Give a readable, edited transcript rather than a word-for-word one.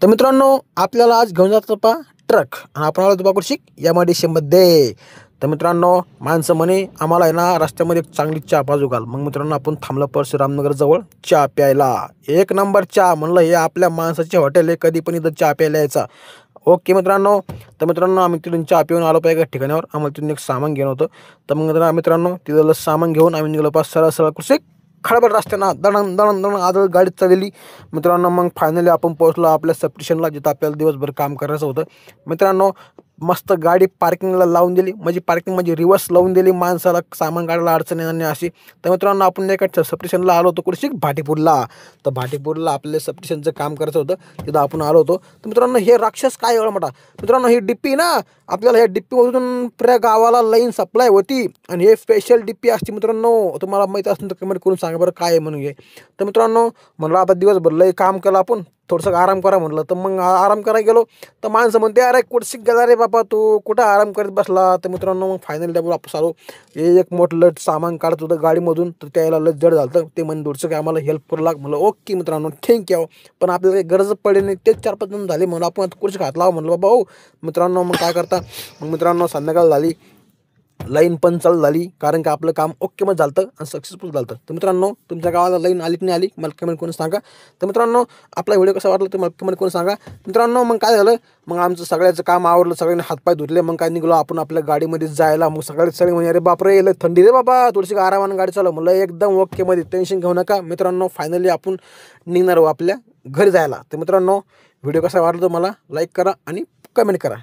तर मित्रांनो आपल्याला आज घेऊन जातो पहा ट्रक आणि आपण आलो तुपाकुर्शी MIDC तर मित्रांनो माणसं म्हणे आम्हाला आहे ना रस्त्यामध्ये एक चांगली चहा पाजू घाल। मग मित्रांनो आपण थांबलो परशुरामनगर जवळ चहा प्यायला। एक नंबर चहा म्हणलं हे आपल्या माणसाचे हॉटेल आहे, कधी पण इथं चहा प्यायला यायचा। ओके मित्रांनो, तर मित्रांनो आम्ही तिथून चहा पिऊन आलो पाहिजे एका ठिकाणावर, आम्हाला तिथून एक सामान घेऊन होतं। तर मग मित्रांनो तिथलं सामान घेऊन आम्ही निघालो सरळ सरळ कुर्सी खडबड रस्त्यानं दणन दणन दणन आदळ गाडी चाललेली मित्रांनो। मग फायनली आपण पोहोचलो आपल्या सब स्टेशनला जिथं आपल्याला दिवसभर काम करायचं होतं मित्रांनो। मस्त गाडी पार्किंगला लावून दिली, म्हणजे पार्किंग म्हणजे रिवर्स लावून दिली, माणसाला सामान काढायला अडचण येणार नाही अशी। तर मित्रांनो आपण एका सब स्टेशनला आलो होतो कुर्शी भाटीपूरला। तर भाटीपूरला आपल्या सब स्टेशनचं काम करायचं होतं, तिथं आपण आलो होतो। तर मित्रांनो हे राक्षस काय एवढा मोठा मित्रांनो, ही डिप्पी ना आपल्याला ह्या डिप्पीमधून पुऱ्या गावाला लाईन सप्लाय होती आणि हे स्पेशल डिप्पी असते मित्रांनो। तुम्हाला माहिती असेल तर कमेंट करून सांगा बरं काय आहे म्हणून हे। तर मित्रांनो म्हणलं आता दिवसभर लई काम केलं आपण, थोडंसं आराम करा म्हटलं। तर मग आराम करायला गेलो तर माणसं म्हणते अरे कुठं गेला रे बाबा तू, कुठं आराम करत बसला। तर मित्रांनो मग फायनली त्यामुळे आपण आलो, हे एक मोठं सामान काढत होतं गाडीमधून, तर त्याला लस जड झालं। ते म्हणजे दूरचं काय आम्हाला हेल्प करू लाग म्हणलं ओके मित्रांनो थँक्यू, पण आपल्याला काही गरज पडली नाही, तेच 4-5 जण झाले म्हणून आपण आता कुठची खात लावा म्हणलं बाबा हो मित्रांनो। मग काय करता, मग मित्रांनो संध्याकाळ झाली, लाईन पण चालू झाली, कारण की आपलं काम ओके मध्ये झालं आणि सक्सेसफुल झालं। तर मित्रांनो तुमच्या गावाला लाईन आली की नाही आली मला कमेंट करून सांगा। तर मित्रांनो आपला व्हिडिओ कसा वाटला ते मला कमेंट करून सांगा मित्रांनो। मग काय झालं, मग आमचं सगळ्याचं काम आवरलं, सगळ्यांनी हातपाय धुतले, मग काय निघलो आपण आपल्या गाडीमध्ये जायला। मग सगळे म्हणजे अरे बापरे लय थंडी रे बाबा, थोडीशी आरामानं गाडी चालव म्हणलं, एकदम ओके मध्ये, टेन्शन घेऊ नका मित्रांनो। फायनली आपण निघणार आपल्या घरी जायला। तर मित्रांनो व्हिडिओ कसा वाटला मला लाईक करा आणि कमेंट करा।